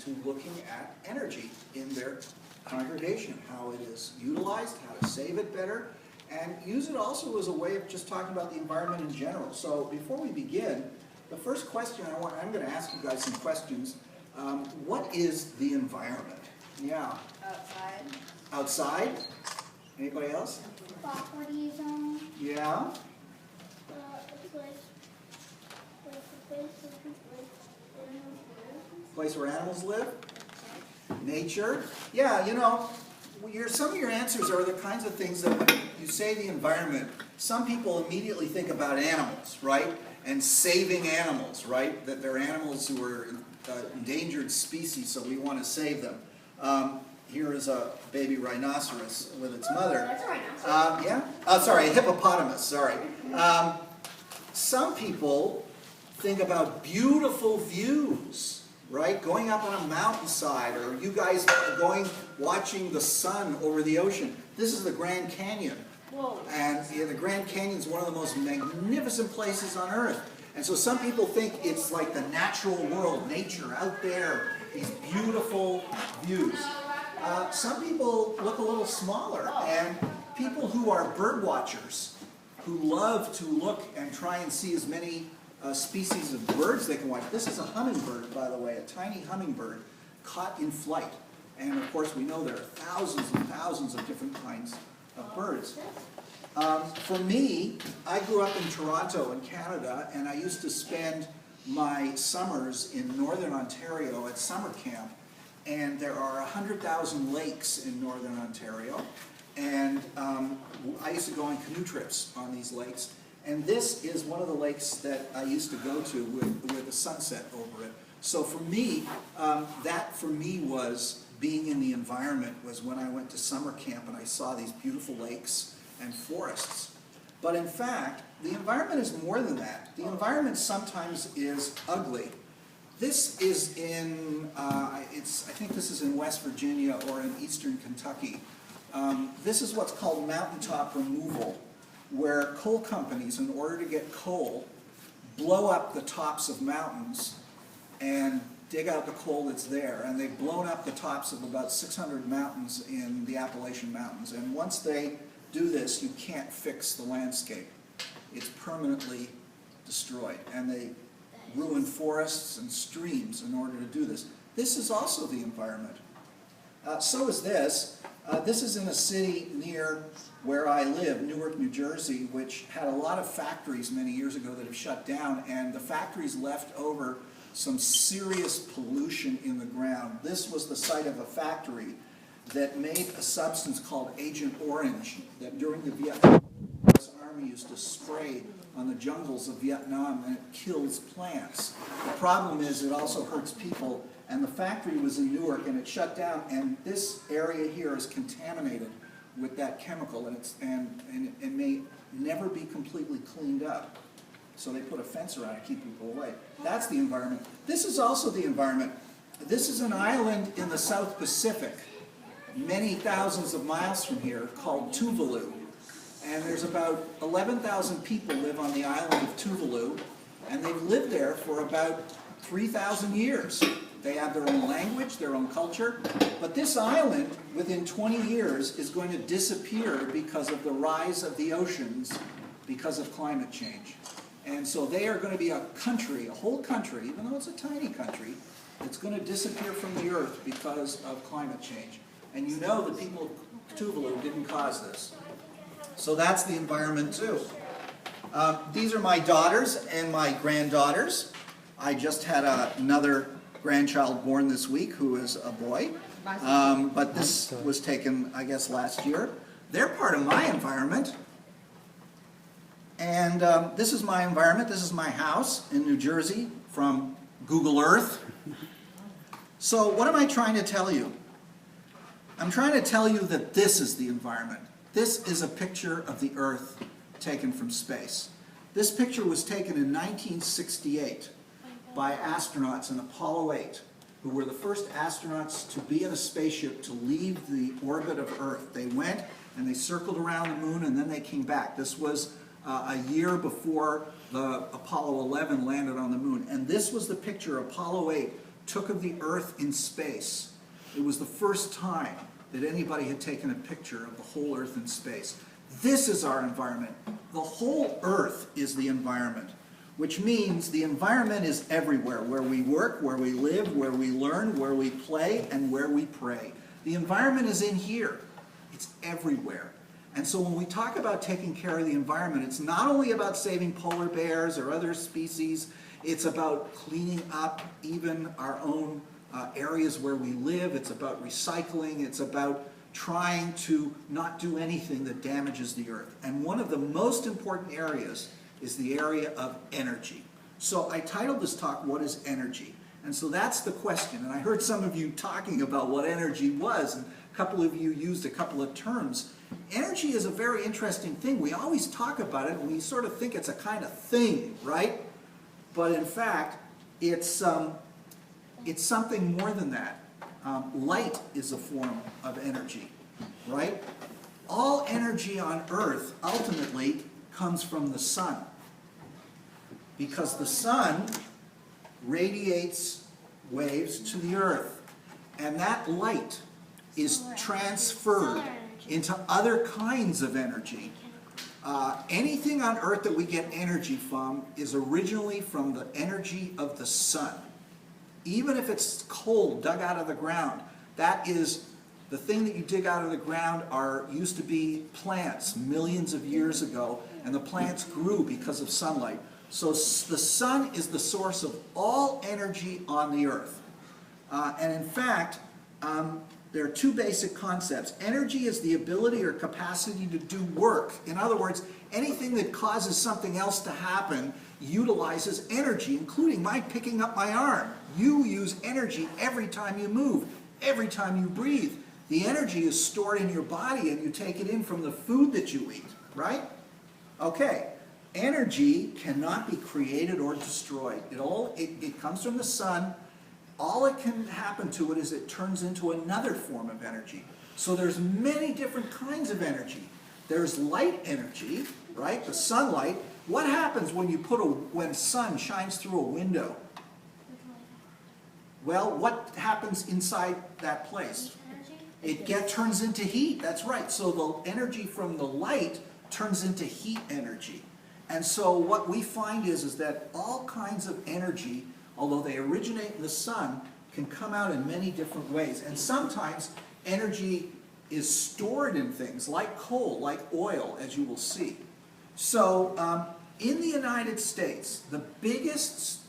to looking at energy in their congregation, how it is utilized, how to save it better, and use it also as a way of just talking about the environment in general. So before we begin, the first question I'm going to ask you guys some questions. What is the environment? Yeah. Outside. Outside? Anybody else? Property zone. Yeah. Place where animals live? Nature? Yeah, you know, some of your answers are the kinds of things that when you say the environment, some people immediately think about animals, right? And saving animals, right? That they're animals who are endangered species, so we want to save them. Here is a baby rhinoceros with its mother. That's a rhinoceros. Yeah? Oh, sorry, a hippopotamus, sorry. Some people think about beautiful views, right? Going up on a mountainside, or you guys watching the sun over the ocean. This is the Grand Canyon. Whoa. And yeah, the Grand Canyon is one of the most magnificent places on earth. And so some people think it's like the natural world, nature out there, these beautiful views. Some people look a little smaller, and people who are bird watchers, who love to look and try and see as many species of birds they can watch. This is a hummingbird, by the way, a tiny hummingbird caught in flight. And of course we know there are thousands and thousands of different kinds of birds. For me, I grew up in Toronto in Canada, and I used to spend my summers in northern Ontario at summer camp. And there are 100,000 lakes in northern Ontario, and I used to go on canoe trips on these lakes. And this is one of the lakes that I used to go to with the sunset over it. So for me, that for me was being in the environment, was when I went to summer camp and I saw these beautiful lakes and forests. But in fact, the environment is more than that. The environment sometimes is ugly. This is in, I think this is in West Virginia or in eastern Kentucky. This is what's called mountaintop removal, where coal companies, in order to get coal, blow up the tops of mountains and dig out the coal that's there. And they've blown up the tops of about 600 mountains in the Appalachian Mountains. And once they do this, you can't fix the landscape. It's permanently destroyed. And they ruin forests and streams in order to do this. This is also the environment. So is this. This is in a city near where I live, Newark, New Jersey, which had a lot of factories many years ago that have shut down, and the factories left over some serious pollution in the ground. This was the site of a factory that made a substance called Agent Orange that during the Vietnam Army used to spray on the jungles of Vietnam, and it kills plants. The problem is it also hurts people, and the factory was in Newark and it shut down, and this area here is contaminated with that chemical, and it may never be completely cleaned up. So they put a fence around it to keep people away. That's the environment. This is also the environment. This is an island in the South Pacific, many thousands of miles from here, called Tuvalu. And there's about 11,000 people live on the island of Tuvalu, and they've lived there for about 3,000 years. They have their own language, their own culture, but this island, within 20 years, is going to disappear because of the rise of the oceans, because of climate change. And so they are going to be a country, a whole country, even though it's a tiny country, it's going to disappear from the earth because of climate change. And you know the people of Tuvalu didn't cause this. So that's the environment too. These are my daughters and my granddaughters. I just had another grandchild born this week who is a boy. But this was taken, I guess, last year. They're part of my environment. And this is my environment. This is my house in New Jersey from Google Earth. So what am I trying to tell you? I'm trying to tell you that this is the environment. This is a picture of the Earth taken from space. This picture was taken in 1968 by astronauts in Apollo 8, who were the first astronauts to be in a spaceship to leave the orbit of Earth. They went and they circled around the moon and then they came back. This was a year before the Apollo 11 landed on the moon. And this was the picture, Apollo 8, took of the Earth in space. It was the first time that anybody had taken a picture of the whole Earth in space. This is our environment. The whole Earth is the environment, which means the environment is everywhere, where we work, where we live, where we learn, where we play, and where we pray. The environment is in here. It's everywhere. And so when we talk about taking care of the environment, it's not only about saving polar bears or other species, it's about cleaning up even our own areas where we live. It's about recycling. It's about trying to not do anything that damages the earth. And one of the most important areas is the area of energy. So I titled this talk, What is Energy? And so that's the question. And I heard some of you talking about what energy was, and a couple of you used a couple of terms. Energy is a very interesting thing. We always talk about it and we sort of think it's a kind of thing, right? But in fact, it's something more than that. Light is a form of energy, right? All energy on Earth ultimately comes from the sun, because the sun radiates waves to the Earth, and that light is transferred into other kinds of energy. Anything on Earth that we get energy from is originally from the energy of the sun. Even if it's coal dug out of the ground, that is the thing that you dig out of the ground used to be plants millions of years ago, and the plants grew because of sunlight. So the sun is the source of all energy on the Earth. And in fact, there are two basic concepts. Energy is the ability or capacity to do work. In other words, anything that causes something else to happen utilizes energy, including my picking up my arm. You use energy every time you move, every time you breathe. The energy is stored in your body and you take it in from the food that you eat, right? Okay, energy cannot be created or destroyed. It comes from the sun. All it can happen to it is it turns into another form of energy. So there's many different kinds of energy. There's light energy, right? The sunlight. What happens when when sun shines through a window? Well, what happens inside that place? It turns into heat. That's right. So the energy from the light turns into heat energy. And so what we find is that all kinds of energy, although they originate in the sun, can come out in many different ways. And sometimes energy is stored in things like coal, like oil, as you will see. So in the United States, the biggest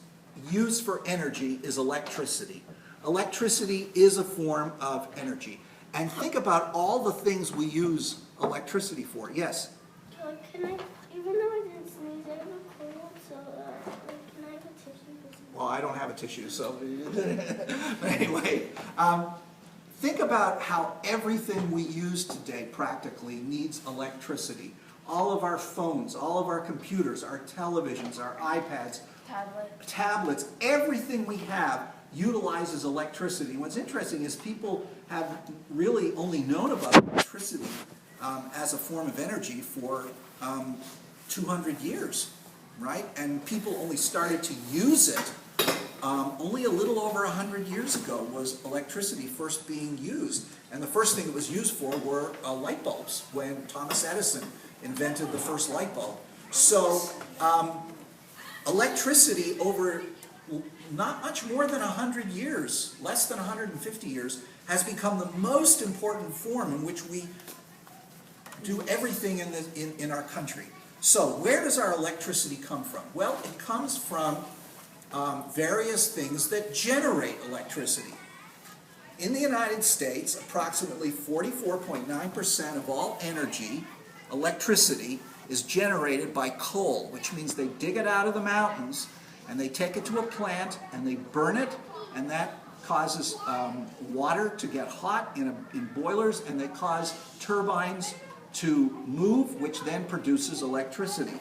use for energy is electricity. Electricity is a form of energy. And think about all the things we use electricity for. Yes? Can I, even though I didn't sneeze, I have a cold, so can I have a tissue? Well, I don't have a tissue, so anyway. Think about how everything we use today practically needs electricity. All of our phones, all of our computers, our televisions, our iPads, tablets, everything we have utilizes electricity. What's interesting is people have really only known about electricity as a form of energy for 200 years, right? And people only started to use it only a little over 100 years ago was electricity first being used. And the first thing it was used for were light bulbs, when Thomas Edison invented the first light bulb. So electricity over not much more than 100 years, less than 150 years, has become the most important form in which we do everything in our country. So where does our electricity come from? Well, it comes from various things that generate electricity. In the United States, approximately 44.9% of all energy, electricity, is generated by coal, which means they dig it out of the mountains and they take it to a plant and they burn it, and that causes water to get hot in boilers, and they cause turbines to move, which then produces electricity.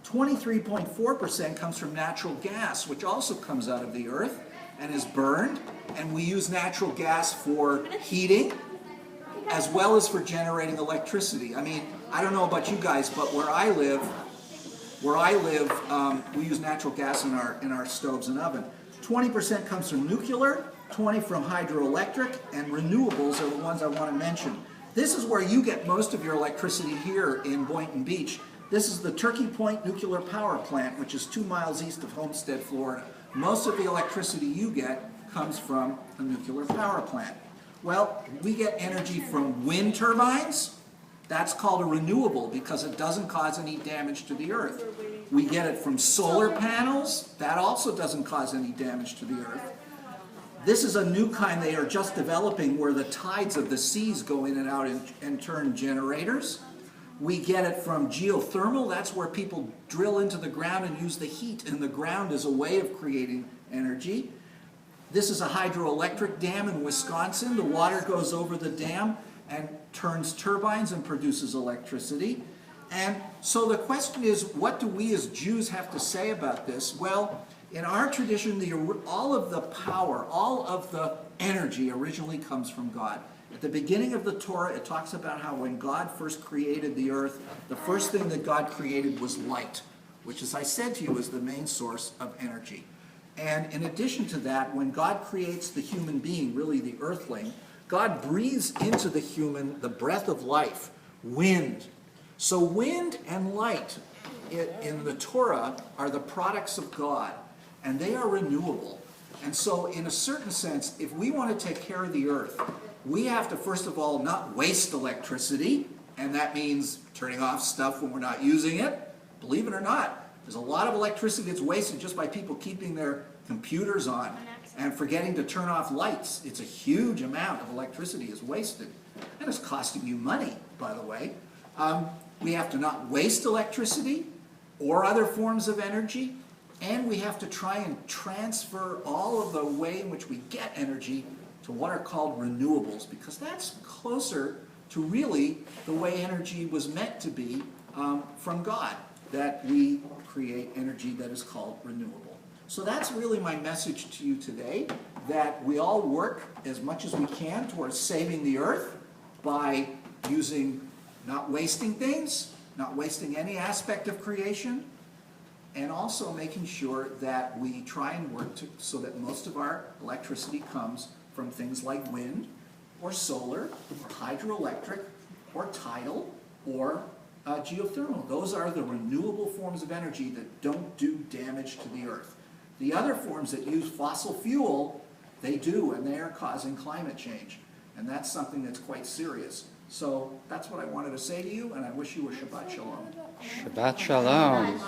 23.4% comes from natural gas, which also comes out of the earth and is burned, and we use natural gas for heating as well as for generating electricity. I mean, I don't know about you guys, but where I live, we use natural gas in our stoves and oven. 20% comes from nuclear, 20% from hydroelectric, and renewables are the ones I want to mention. This is where you get most of your electricity here in Boynton Beach. This is the Turkey Point Nuclear Power Plant, which is 2 miles east of Homestead, Florida. Most of the electricity you get comes from a nuclear power plant. Well, we get energy from wind turbines. That's called a renewable because it doesn't cause any damage to the earth. We get it from solar panels. That also doesn't cause any damage to the earth. This is a new kind they are just developing where the tides of the seas go in and out and turn generators. We get it from geothermal. That's where people drill into the ground and use the heat in the ground as a way of creating energy. This is a hydroelectric dam in Wisconsin. The water goes over the dam and turns turbines and produces electricity. And so the question is, what do we as Jews have to say about this? Well, in our tradition, all of the power, all of the energy originally comes from God. At the beginning of the Torah, it talks about how when God first created the earth, the first thing that God created was light, which, as I said to you, is the main source of energy. And in addition to that, when God creates the human being, really the earthling, God breathes into the human the breath of life, wind. So wind and light in the Torah are the products of God, and they are renewable. And so in a certain sense, if we want to take care of the earth, we have to, first of all, not waste electricity, and that means turning off stuff when we're not using it. Believe it or not, there's a lot of electricity that's wasted just by people keeping their computers on and forgetting to turn off lights. It's a huge amount of electricity is wasted. And it's costing you money, by the way. We have to not waste electricity or other forms of energy. And we have to try and transfer all of the way in which we get energy to what are called renewables, because that's closer to really the way energy was meant to be from God, that we create energy that is called renewable. So that's really my message to you today, that we all work as much as we can towards saving the earth by not wasting things, not wasting any aspect of creation, and also making sure that we try and work so that most of our electricity comes from things like wind, or solar, or hydroelectric, or tidal, or geothermal. Those are the renewable forms of energy that don't do damage to the earth. The other forms that use fossil fuel, they do, and they are causing climate change. And that's something that's quite serious. So that's what I wanted to say to you, and I wish you a Shabbat Shalom. Shabbat Shalom.